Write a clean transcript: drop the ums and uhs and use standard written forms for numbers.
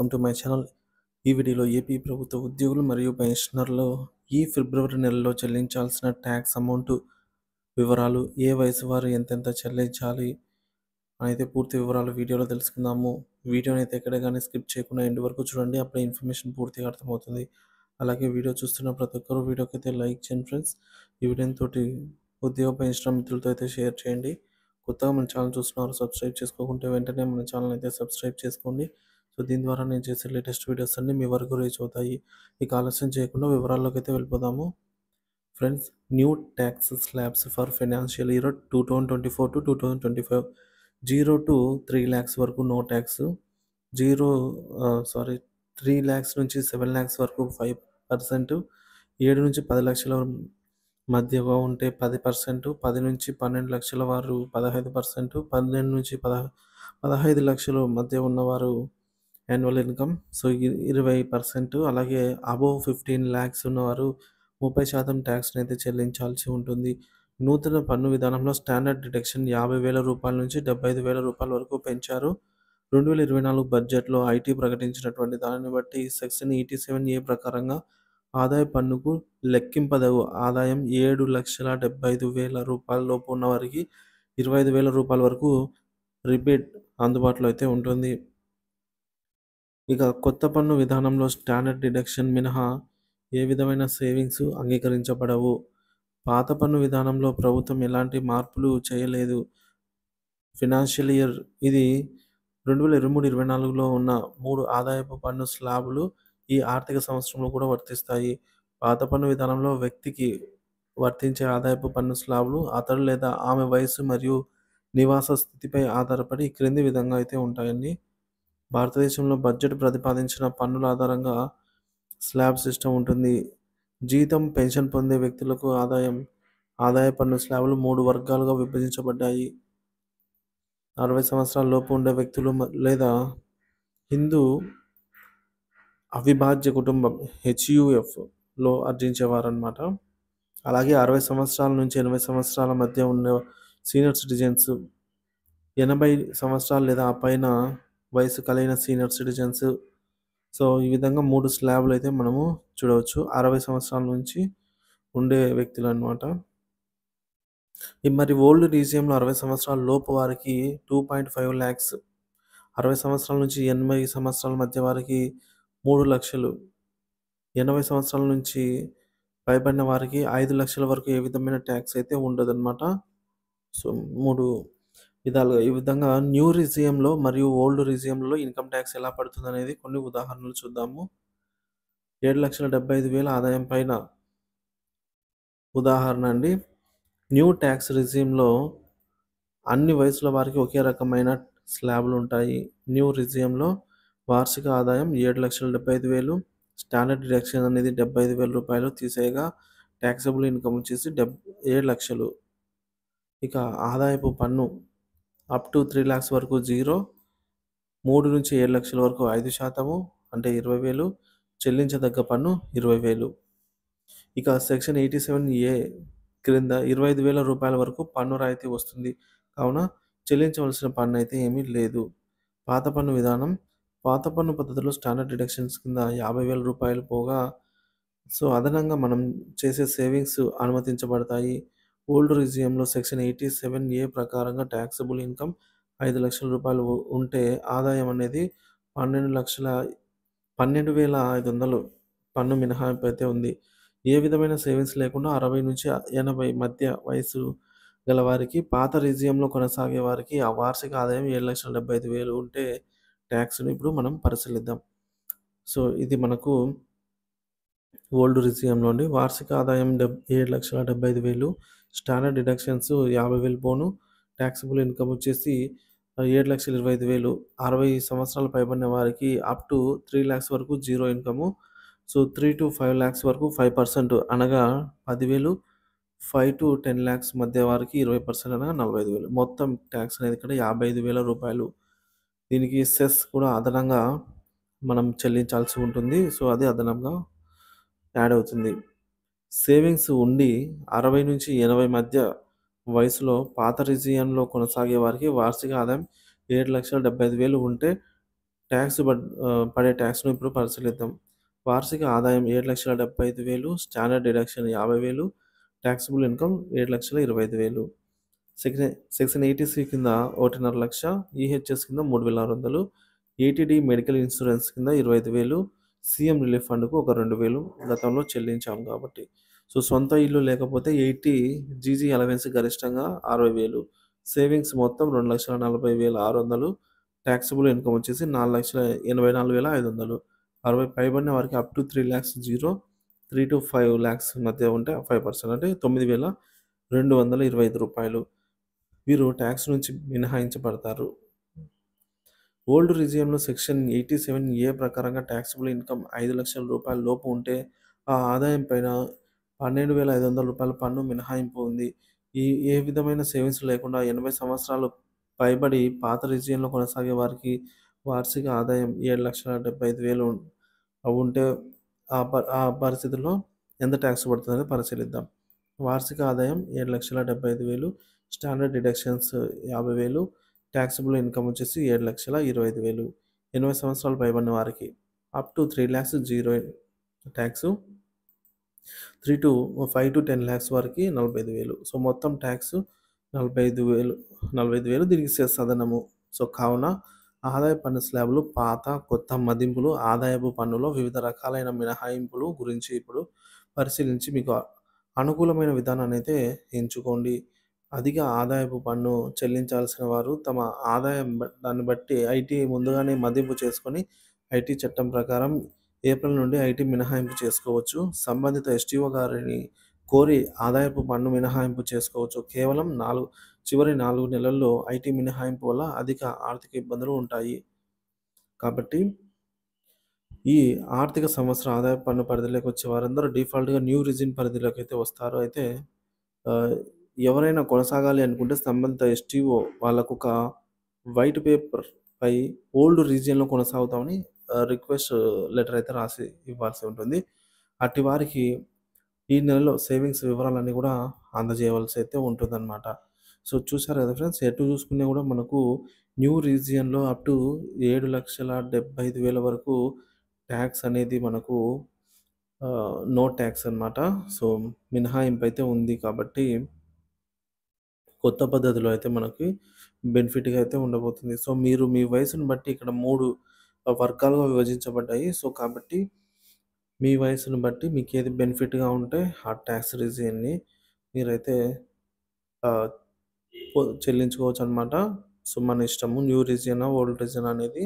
Welcome to my channel. ఈ వీడియోలో AP ప్రభుత్వ ఉద్యోగులు మరియు పెన్షనర్లు ఈ ఫిబ్రవరి నెలలో చెల్లించాల్సిన ట్యాక్స్ అమౌంట్ వివరాలు, ఏ వయసు వారు ఎంతెంత చెల్లించాలి అయితే పూర్తి వివరాలు వీడియోలో తెలుసుకుందాము. వీడియోని అయితే ఎక్కడ కానీ స్కిప్ చేయకుండా ఎండ్ వరకు చూడండి, అప్పుడే ఇన్ఫర్మేషన్ పూర్తిగా అర్థమవుతుంది. అలాగే వీడియో చూస్తున్న ప్రతి ఒక్కరు వీడియోకి అయితే లైక్ చేయండి ఫ్రెండ్స్. ఈ వీడియోతో ఉద్యోగ పెన్షనర్ మిత్రులతో అయితే షేర్ చేయండి. కొత్తగా మన ఛానల్ చూస్తున్నారు, సబ్స్క్రైబ్ చేసుకోకుంటే వెంటనే మన ఛానల్ అయితే సబ్స్క్రైబ్ చేసుకోండి. సో దీని ద్వారా నేను చేసే లేటెస్ట్ వీడియోస్ అన్నీ మీ వరకు రీచ్ అవుతాయి. ఇక ఆలస్యం చేయకుండా వివరాల్లోకి అయితే వెళ్ళిపోదాము. Friends, new tax slabs for financial year 2024 to 2025. 0 to 3 lakhs వరకు నో ట్యాక్స్. 3 lakhs నుంచి 7 lakhs వరకు 5%, 7 నుంచి 10 లక్షల మధ్యగా ఉంటే 10%, 10 నుంచి 12 లక్షల వారు 15%, 12 నుంచి 15 లక్షలు మధ్య ఉన్నవారు యాన్యువల్ ఇన్కమ్ 20%, అలాగే అబోవ్ 15 lakhs ఉన్నవారు 30% ట్యాక్స్ని అయితే చెల్లించాల్సి ఉంటుంది. నూతన పన్ను విధానంలో స్టాండర్డ్ డిడక్షన్ 50,000 రూపాయల నుంచి 75,000 రూపాయల వరకు పెంచారు. 2024 బడ్జెట్లో ఐటీ ప్రకటించినటువంటి దానిని బట్టి సెక్షన్ 87A ప్రకారంగా ఆదాయ పన్నుకు లెక్కింపదగు ఆదాయం 7,75,000 రూపాయల లోపు ఉన్నవారికి 25,000 రూపాయల వరకు రిబేట్ అందుబాటులో అయితే ఉంటుంది. ఇక కొత్త పన్ను విధానంలో స్టాండర్డ్ డిడక్షన్ మినహా ఏ విధమైన సేవింగ్స్ అంగీకరించబడవు. పాత పన్ను విధానంలో ప్రభుత్వం ఎలాంటి మార్పులు చేయలేదు. ఫైనాన్షియల్ ఇయర్ ఇది 2023-24లో ఉన్న 3 ఆదాయపు పన్ను స్లాబులు ఈ ఆర్థిక సంవత్సరంలో కూడా వర్తిస్తాయి. పాత పన్ను విధానంలో వ్యక్తికి వర్తించే ఆదాయపు పన్ను స్లాబులు అతడు లేదా ఆమె వయసు మరియు నివాస స్థితిపై ఆధారపడి క్రింది విధంగా అయితే ఉంటాయండి. భారతదేశంలో బడ్జెట్ ప్రతిపాదించిన పన్నుల ఆధారంగా స్లాబ్ సిస్టమ్ ఉంటుంది. జీతం, పెన్షన్ పొందే వ్యక్తులకు ఆదాయ పన్ను స్లాబులు 3 వర్గాలుగా విభజించబడ్డాయి. 60 సంవత్సరాల లోపు ఉండే వ్యక్తులు లేదా హిందూ అవిభాజ్య కుటుంబం HUFలో ఆర్జించేవారన్నమాట. అలాగే 60 సంవత్సరాల నుంచి 80 సంవత్సరాల మధ్య ఉన్న సీనియర్ సిటిజన్స్, 80 సంవత్సరాలు లేదా ఆ పైన వయసు కలిగిన సీనియర్ సిటిజన్స్. సో ఈ విధంగా 3 స్లాబ్లు అయితే మనము చూడవచ్చు. 60 సంవత్సరాల నుంచి ఉండే వ్యక్తులు అనమాట. మరి ఓల్డ్ రీజియంలో 60 సంవత్సరాల లోపు వారికి 2.5 lakhs, 60 సంవత్సరాల నుంచి 80 సంవత్సరాల మధ్య వారికి 3 లక్షలు, 80 సంవత్సరాల నుంచి పైబడిన వారికి 5 లక్షల వరకు ఏ విధమైన ట్యాక్స్ అయితే ఉండదన్నమాట. సో 3 విధాలుగా ఈ విధంగా న్యూ రీజియంలో మరియు ఓల్డ్ రీజియంలో ఇన్కమ్ ట్యాక్స్ ఎలా పడుతుంది అనేది కొన్ని ఉదాహరణలు చూద్దాము. 7,75,000 ఆదాయం పైన ఉదాహరణ అండి. న్యూ ట్యాక్స్ రిజియంలో అన్ని వయసుల వారికి ఒకే రకమైన స్లాబ్లు ఉంటాయి. న్యూ రిజియంలో వార్షిక ఆదాయం 7,75,000, స్టాండర్డ్ డిడక్షన్ అనేది 75,000 రూపాయలు తీసేయగా ట్యాక్సబుల్ ఇన్కమ్ వచ్చేసి 7 లక్షలు. ఇక ఆదాయపు పన్ను అప్ టు 3 lakhs వరకు 0, 3 నుంచి 7 లక్షల వరకు 5% అంటే 20,000, చెల్లించదగ్గ పన్ను 20,000. ఇక సెక్షన్ 87A క్రింద 25,000 రూపాయల వరకు పన్ను రాయితీ వస్తుంది. కావున చెల్లించవలసిన పన్ను అయితే ఏమీ లేదు. పాత పన్ను విధానం. పాత పన్ను పద్ధతిలో స్టాండర్డ్ డిడక్షన్స్ కింద 50,000 రూపాయలు పోగా అదనంగా మనం చేసే సేవింగ్స్ అనుమతించబడతాయి. ఓల్డ్ రిజియంలో సెక్షన్ 87A ప్రకారంగా ట్యాక్సబుల్ ఇన్కమ్ 5 లక్షల రూపాయలు ఉంటే ఆదాయం అనేది 12,500 పన్ను మినహాయింపు అయితే ఉంది. ఏ విధమైన సేవింగ్స్ లేకుండా 60 నుంచి 80 మధ్య వయసు గల వారికి, పాత రిజియంలో కొనసాగే వారికి ఆ వార్షిక ఆదాయం 7,75,000 ఉంటే ట్యాక్స్ను ఇప్పుడు మనం పరిశీలిద్దాం. సో ఇది మనకు ఓల్డ్ రిజియంలో అండి. వార్షిక ఆదాయం 7,75,000, స్టాండర్డ్ డిడక్షన్స్ 50,000 పోను, ట్యాక్సబుల్ ఇన్కమ్ వచ్చేసి 7,25,000. 60 సంవత్సరాలు పైబడిన వారికి అప్ టు 3 lakhs వరకు 0 ఇన్కము. 3 to 5 lakhs వరకు 5% అనగా 10,000, 5 to 10 lakhs మధ్య వారికి 20% అనగా 45,000. మొత్తం ట్యాక్స్ అనేది ఇక్కడ 55,000 రూపాయలు. దీనికి సెస్ కూడా అదనంగా మనం చెల్లించాల్సి ఉంటుంది. సో అది అదనంగా యాడ్ అవుతుంది. సేవింగ్స్ ఉండి 60 నుంచి 80 మధ్య వయసులో పాత రిజియంలో కొనసాగే వారికి వార్షిక ఆదాయం 7,75,000 ఉంటే పడే ట్యాక్స్‌ను ఇప్పుడు పరిశీలిద్దాం. వార్షిక ఆదాయం 7,75,000, standard deduction 50,000, taxable income 7,25,000. Section eighty C కింద 1,50,000, ఈహెచ్ఎస్ కింద 3,600, ఏటీడీ మెడికల్ ఇన్సూరెన్స్ కింద 25,000, సీఎం రిలీఫ్ ఫండ్‌కు ఒక 2,000 గతంలో చెల్లించాం కాబట్టి. సో, సొంత ఇల్లు లేకపోతే 80 జీజీ అలవెన్స్ గరిష్టంగా 60,000, సేవింగ్స్ మొత్తం 2,40,600, టాక్సబుల్ ఇన్‌కమ్ వచ్చేసి 4,84,500. 60 పైబడిన వారికి అప్ టు 3,00,000 3-5 లాక్స్ మధ్య ఉంటే 5% అంటే రూ. 9,225 వీరు ట్యాక్స్ నుంచి మినహాయించబడతారు. ఓల్డ్ రీజియన్‌లో సెక్షన్ 87 ప్రకారంగా టాక్సబుల్ ఇన్‌కమ్ రూ. 5,00,000 లోపు ఉంటే ఆ ఆదాయం పైన రూ. 12,500 పన్ను మినహాయింపు ఉంది. ఏ విధమైన సేవింగ్స్ లేకుండా 80 సంవత్సరాలు పైబడి పాత రీజియన్‌లో కొనసాగే వారికి వార్షిక ఆదాయం 7,75,000 ఉంటే ఆ పరిస్థితుల్లో ఎంత ట్యాక్స్ పడుతుందని పరిశీలిద్దాం. వార్షిక ఆదాయం 7,75,000, స్టాండర్డ్ డిడక్షన్స్ 50,000, టాక్సబుల్ ఇన్‌కమ్ వచ్చేసి 7,25,000. 80 సంవత్సరాలు పైబడిన వారికి up to 3,00,000 zero tax. 5-10 lakhs వరకి 45,000. సో, మొత్తం ట్యాక్స్ 45,000 45,000 దీనికి సెస్ అదనము. సో, కావున ఆదాయ పన్ను స్లాబులు పాత, కొత్త మదింపులు, ఆదాయపు పన్నులో వివిధ రకాలైన మినహాయింపులు గురించి ఇప్పుడు పరిశీలించి మీకు అనుకూలమైన విధానాన్నయితే ఎంచుకోండి. అధిక ఆదాయపు పన్ను చెల్లించాల్సిన వారు తమ ఆదాయం దాన్ని బట్టి ఐటీ ముందుగానే మదింపు చేసుకొని ఐటీ చట్టం ప్రకారం ఏప్రిల్ నుండి ఐటీ మినహాయింపు చేసుకోవచ్చు. సంబంధిత ఎస్టీఓ గారిని కోరి ఆదాయపు పన్ను మినహాయింపు చేసుకోవచ్చు. కేవలం చివరి 4 నెలల్లో ఐటీ మినహాయింపు వల్ల అధిక ఆర్థిక ఇబ్బందులు ఉంటాయి. కాబట్టి ఈ ఆర్థిక సంవత్సరం ఆదాయపు పన్ను పరిధిలోకి వచ్చే వారందరూ డిఫాల్ట్‌గా న్యూ రిజిన్ పరిధిలోకైతే వస్తారు. అయితే ఆహ్, ఎవరైనా కొనసాగాలి అనుకుంటే సంబంధిత ఎస్టీఓ వాళ్ళకొక వైట్ పేపర్‌పై ఓల్డ్ రీజియన్‌లో కొనసాగుతామని రిక్వెస్ట్ లెటర్ అయితే రాసి ఇవ్వాల్సి ఉంటుంది. అట్టి వారికి ఈ నెలలో సేవింగ్స్ వివరాలన్నీ కూడా అందజేయవలసి అయితే ఉంటుందన్నమాట. సో, చూసారు కదా ఫ్రెండ్స్, ఎటు చూసుకున్నా కూడా మనకు న్యూ రీజియన్‌లో అప్ టు 7,75,000 వరకు ట్యాక్స్ అనేది మనకు నో ట్యాక్స్ అన్నమాట. సో, మినహాయింపు అయితే ఉంది కాబట్టి కొత్త పద్ధతిలో అయితే మనకి బెనిఫిట్‌గా అయితే ఉండబోతుంది. సో, మీరు మీ వయసును బట్టి ఇక్కడ 3 వర్గాలుగా విభజించబడ్డాయి. సో, కాబట్టి మీ వయసును బట్టి మీకేది బెనిఫిట్‌గా ఉంటే ఆ ట్యాక్స్ రీజియన్‌ని మీరైతే చెల్లించుకోవచ్చనమాట. సో, మన ఇష్టము న్యూ రీజియనా, ఓల్డ్ రీజియనా అనేది